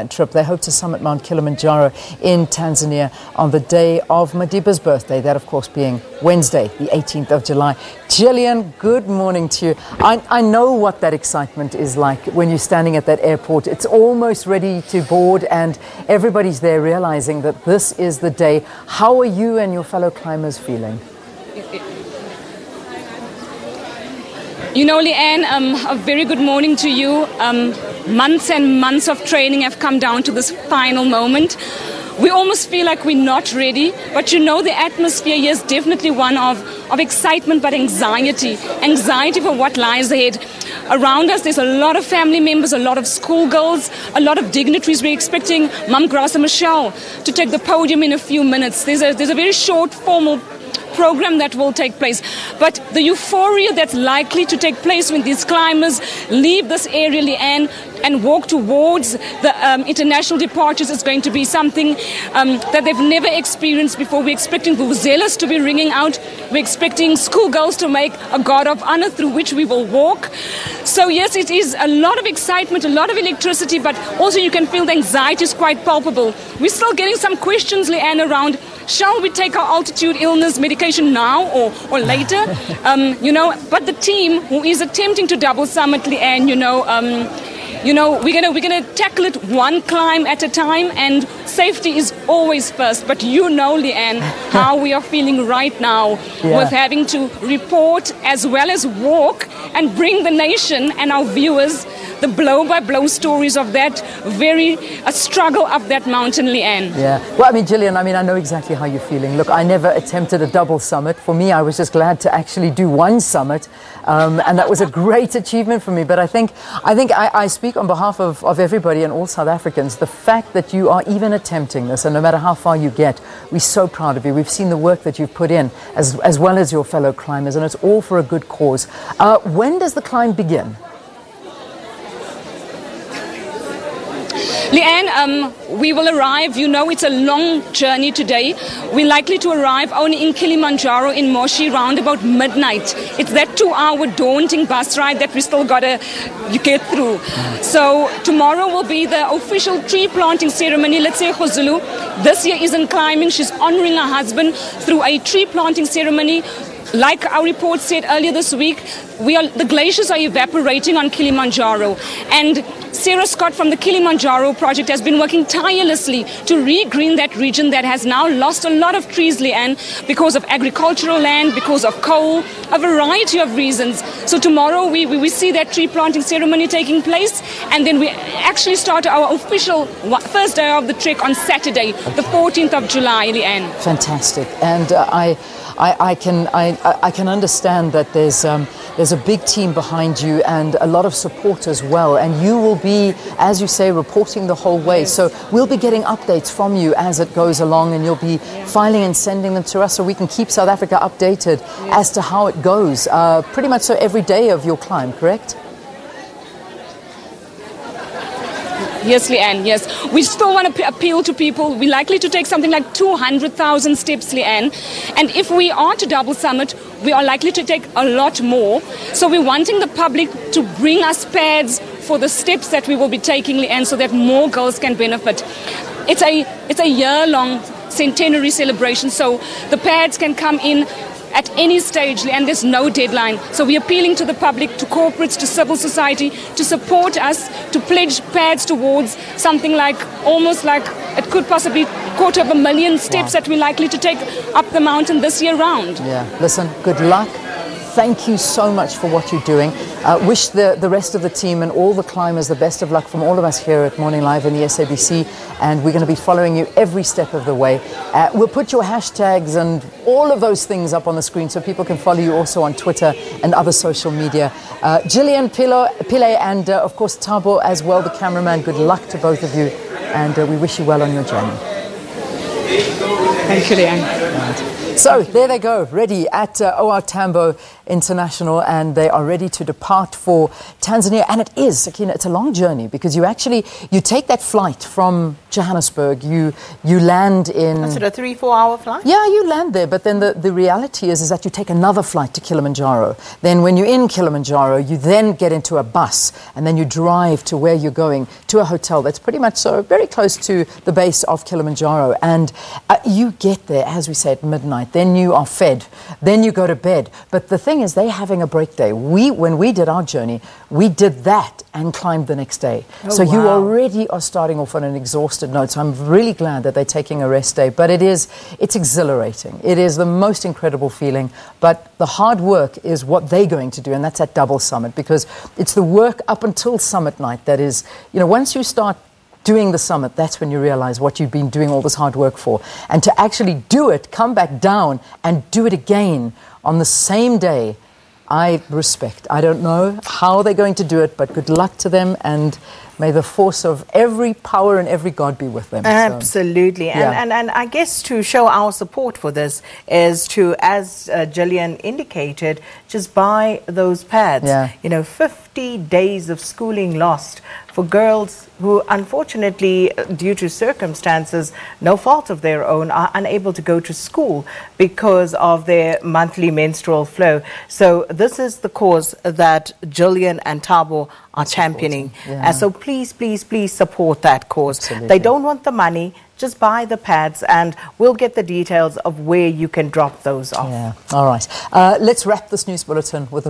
Trip. They hope to summit Mount Kilimanjaro in Tanzania on the day of Madiba's birthday, that of course being Wednesday, the 18th of July. Gillian, good morning to you. I know what that excitement is like when you're standing at that airport. It's almost ready to board and everybody's there realizing that this is the day. How are you and your fellow climbers feeling? You know, Leanne, a very good morning to you. Months and months of training have come down to this final moment. We almost feel like we're not ready, but you know the atmosphere here is definitely one of excitement but anxiety. Anxiety for what lies ahead. Around us there's a lot of family members, a lot of schoolgirls, a lot of dignitaries. We're expecting Mum Graça Michelle to take the podium in a few minutes. There's a very short formal program that will take place, but the euphoria that's likely to take place when these climbers leave this area, Leanne, and walk towards the international departures is going to be something that they've never experienced before. We're expecting vuvuzelas to be ringing out. We're expecting schoolgirls to make a guard of honor through which we will walk. So yes, it is a lot of excitement, a lot of electricity, but also you can feel the anxiety is quite palpable. We're still getting some questions, Leanne, around shall we take our altitude illness medication now or later? But the team who is attempting to double summit, Leanne, we're gonna tackle it one climb at a time, and safety is always first. But you know, Leanne, how we are feeling right now with having to report as well as walk and bring the nation and our viewers the blow-by-blow stories of that very struggle up that mountain, Leanne. Yeah. Well, I mean, Gillian, I know exactly how you're feeling. Look, I never attempted a double summit. For me, I was just glad to actually do one summit, and that was a great achievement for me. But I think I speak on behalf of everybody and all South Africans. The fact that you are even attempting this, and no matter how far you get, we're so proud of you. We've seen the work that you've put in, as well as your fellow climbers, and it's all for a good cause. When does the climb begin? Leanne, we will arrive, you know, it's a long journey today. We're likely to arrive only in Kilimanjaro in Moshi round about midnight. It's that 2-hour daunting bus ride that we still gotta get through. So tomorrow will be the official tree planting ceremony. Let's say Khuzulu this year isn't climbing, she's honoring her husband through a tree planting ceremony. Like our report said earlier this week, the glaciers are evaporating on Kilimanjaro, and Sarah Scott from the Kilimanjaro project has been working tirelessly to regreen that region that has now lost a lot of trees, Leanne, because of agricultural land, because of coal, a variety of reasons. So tomorrow we see that tree planting ceremony taking place, and then we actually start our official first day of the trek on Saturday, the 14th of July, Leanne. Fantastic. And I can understand that there's a big team behind you and a lot of support as well, and you will be, as you say, reporting the whole way. So we'll be getting updates from you as it goes along, and you'll be filing and sending them to us so we can keep South Africa updated as to how it goes. Pretty much so every day of your climb, correct? Yes, Leanne, yes. We still want to appeal to people. We're likely to take something like 200,000 steps, Leanne. And if we are to double summit, we are likely to take a lot more. So we're wanting the public to bring us pads for the steps that we will be taking, Leanne, so that more girls can benefit. It's a year-long centenary celebration, so the pads can come in at any stage, and there's no deadline. So we're appealing to the public, to corporates, to civil society, to support us, to pledge pads towards something like, almost like, it could possibly 250,000 steps that we're likely to take up the mountain this year round. Yeah, listen, good luck. Thank you so much for what you're doing. Wish the rest of the team and all the climbers the best of luck from all of us here at Morning Live in the SABC, and we're going to be following you every step of the way. We'll put your hashtags and all of those things up on the screen so people can follow you also on Twitter and other social media. Gillian Pillay and of course Tambo as well, the cameraman. Good luck to both of you, and we wish you well on your journey. Thank you, Leanne. So there they go, ready at OR Tambo International, and they are ready to depart for Tanzania. And it is, Sakina, it's a long journey because you take that flight from Johannesburg, you land in... Is it a 3-4 hour flight? Yeah, you land there, but then the reality is that you take another flight to Kilimanjaro. Then when you're in Kilimanjaro, you then get into a bus, and then you drive to where you're going, to a hotel that's pretty much so very close to the base of Kilimanjaro. And you get there, as we say, at midnight. Then you are fed. Then you go to bed. But the thing is, they're having a break day. When we did our journey, we did that and climbed the next day. Oh, so wow. You already are starting off on an exhausted note. So I'm really glad that they're taking a rest day. But it's exhilarating. It is the most incredible feeling. But the hard work is what they're going to do, and that's at Double Summit, because it's the work up until summit night that is, once you start doing the summit, that's when you realize what you've been doing all this hard work for. And to actually do it, come back down and do it again on the same day, I respect. I don't know how they're going to do it, but good luck to them, and may the force of every power and every God be with them. Absolutely. So, and I guess to show our support for this is to, as Gillian indicated, just buy those pads. Yeah. 50 days of schooling lost for girls who, unfortunately, due to circumstances, no fault of their own, are unable to go to school because of their monthly menstrual flow. So this is the cause that Gillian and Thabo are championing. Yeah. So please, please, please support that cause. Absolutely. They don't want the money. Just buy the pads, and we'll get the details of where you can drop those off. Yeah. All right. Let's wrap this news bulletin with a